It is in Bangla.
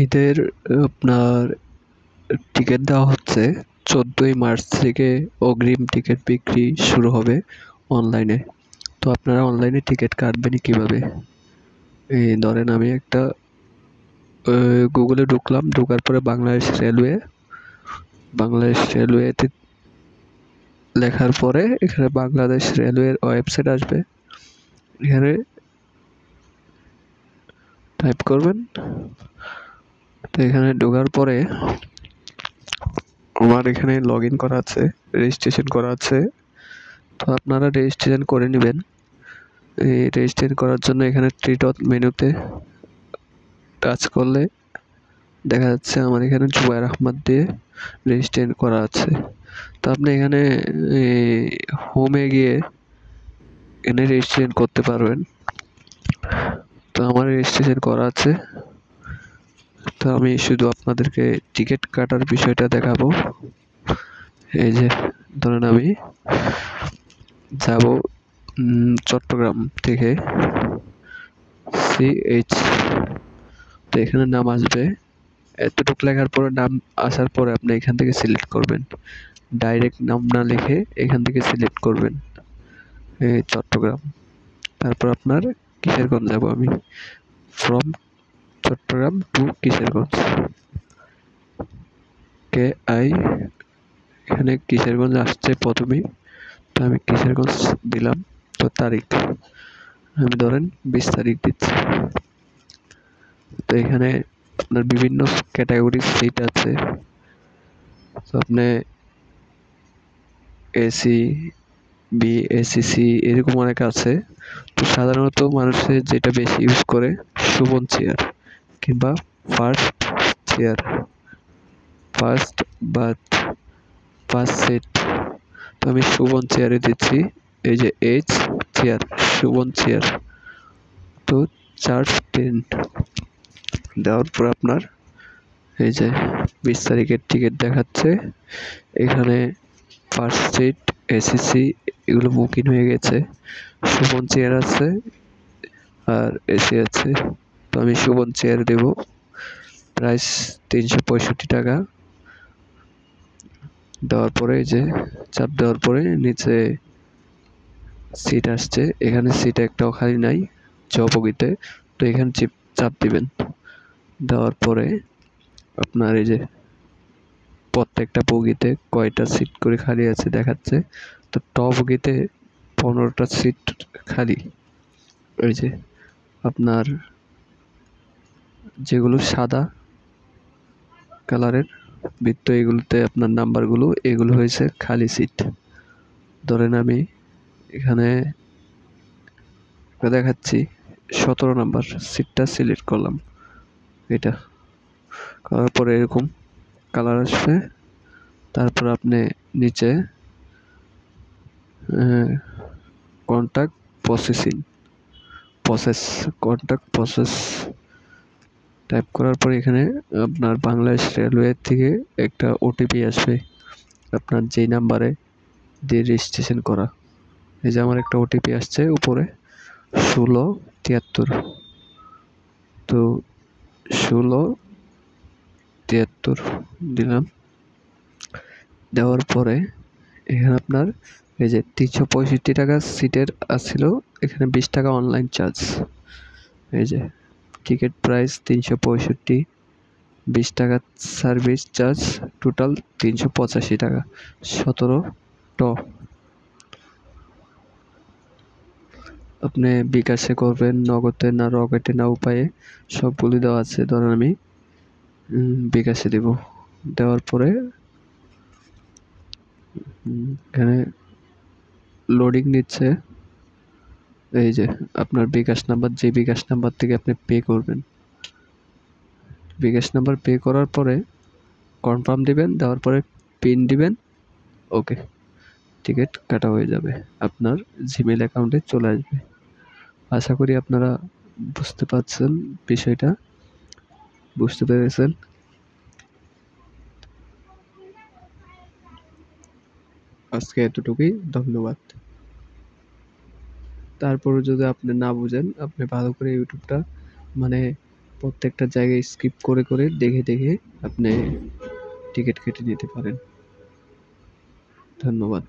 ঈদের আপনার টিকিট দেওয়া হচ্ছে 14ই মার্চ থেকে অগ্রিম টিকিট বিক্রি শুরু হবে অনলাইনে। তো আপনারা অনলাইনে টিকিট কাটবেন কিভাবে? এই ধরেন আমি একটা গুগলে ঢুকলাম, ঢোকার পরে বাংলাদেশ রেলওয়েতে লেখার পরে এখানে বাংলাদেশ রেলওয়ের ওয়েবসাইট আসবে। এখানে টাইপ করবেন। তো এখানে ঢোকার পরে আমার এখানে লগ ইন করা আছে, রেজিস্ট্রেশন করা আছে। তো আপনারা রেজিস্ট্রেশন করে নেবেন। এই রেজিস্ট্রেশন করার জন্য এখানে থ্রি ডট মেনুতে টাচ করলে দেখা যাচ্ছে আমার এখানে জুবায়ের আহমদ দিয়ে রেজিস্ট্রেশন করা আছে। তো আপনি এখানে হোমে গিয়ে এখানে রেজিস্ট্রেশন করতে পারবেন। তো আমার রেজিস্ট্রেশন করা আছে। তো আমি শুধু আপনাদেরকে টিকিট কাটার বিষয়টা দেখাবো। এই যে ধরেন আমি যাব চট্টগ্রাম থেকে CH। তো এখানে নাম আসবে, এতটুকু লেখার পরে নাম আসার পরে আপনি এখান থেকে সিলেক্ট করবেন। ডাইরেক্ট নাম না লিখে এখান থেকে সিলেক্ট করবেন চট্টগ্রাম। তারপর আপনার কিশোরগঞ্জ যাব আমি, from Chittagong to Kishoreganj, KI। এখানে কিশোরগঞ্জ আসছে প্রথমেই, তো আমি কিশোরগঞ্জ দিলাম। তো তারিখ আমি ধরেন 20 তারিখ দিচ্ছি। তো এখানে আপনার বিভিন্ন ক্যাটাগরির সিট আছে। তো আপনি AC, B, ACC এরকম অনেক আছে। তো সাধারণত মানুষের যেটা বেশি ইউজ করে সুমন চেয়ার কিংবা first chair, first berth, first seat. তো আমি সুমন চেয়ারে দিচ্ছি। এই যে H চেয়ার, সুমন চেয়ার। তো চার্জ 10 দেওয়ার পর আপনার এই যে 20 তারিখের টিকিট দেখাচ্ছে। এখানে ফার্স্ট সিট, ACC এগুলো বুকিং হয়ে গেছে। সুমন চেয়ার আছে আর AC আছে। তো আমি সুমন চেয়ার দেব। প্রাইস 365 টাকা। দেওয়ার পরে এই যে চাপ দেওয়ার পরে নিচে সিট আসছে। এখানে সিট একটাও খালি নাই বগিতে। তো এখানে চাপ দিবেন। দেওয়ার পরে আপনার এই যে প্রত্যেকটা বগিতে কয়টা সিট করে খালি আছে দেখাচ্ছে। তো বগিতে 15টা সিট খালি। এই যে আপনার যেগুলো সাদা কালারের বৃত্ত, এগুলোতে আপনার নাম্বারগুলো এগুলো হয়েছে খালি সিট। ধরেন আমি এখানে দেখাচ্ছি 17 নাম্বার সিটটা সিলেক্ট করলাম। এটা করার পরে এরকম কালার আসবে। তারপর আপনি নিচে কন্টাক্ট প্রসেস টাইপ করার পর এখানে আপনার বাংলাদেশ রেলওয়ে থেকে একটা OTP আসবে আপনার যেই নাম্বারে দিয়ে রেজিস্ট্রেশন করা। এই যে আমার একটা OTP আসছে উপরে 1673। তো 1673 দিলাম। দেওয়ার পরে এখানে আপনার এই যে 365 টাকা সিটের আসছিল, এখানে 20 টাকা অনলাইন চার্জ। এই যে টিকিট প্রাইস 365, 20 টাকা সার্ভিস চার্জ, টোটাল 385 টাকা। 17 ট আপনি বিকাশে করবেন, নগদে না রকেটে না উপায়ে, সবগুলি দেওয়া আছে। ধরেন আমি বিকাশে দেব। দেওয়ার পরে এখানে লোডিং নিচ্ছে। এই যে আপনার বিকাশ নাম্বার, যে বিকাশ নাম্বার থেকে আপনি পে করবেন, বিকাশ নাম্বার পে করার পরে কনফার্ম দিবেন। দেওয়ার পরে পিন দিবেন। ওকে, টিকিট কাটা হয়ে যাবে, আপনার জিমেল অ্যাকাউন্টে চলে আসবে। আশা করি আপনারা বুঝতে পারছেন বিষয়টা, বুঝতে পেরেছেন। আজকে এতটুকুই, ধন্যবাদ। তারপরে যদি আপনি না বুঝেন, আপনি ভালো করে ইউটিউবটা মানে প্রত্যেকটা জায়গায় স্কিপ করে করে দেখে দেখে আপনি টিকিট কেটে নিতে পারেন। ধন্যবাদ।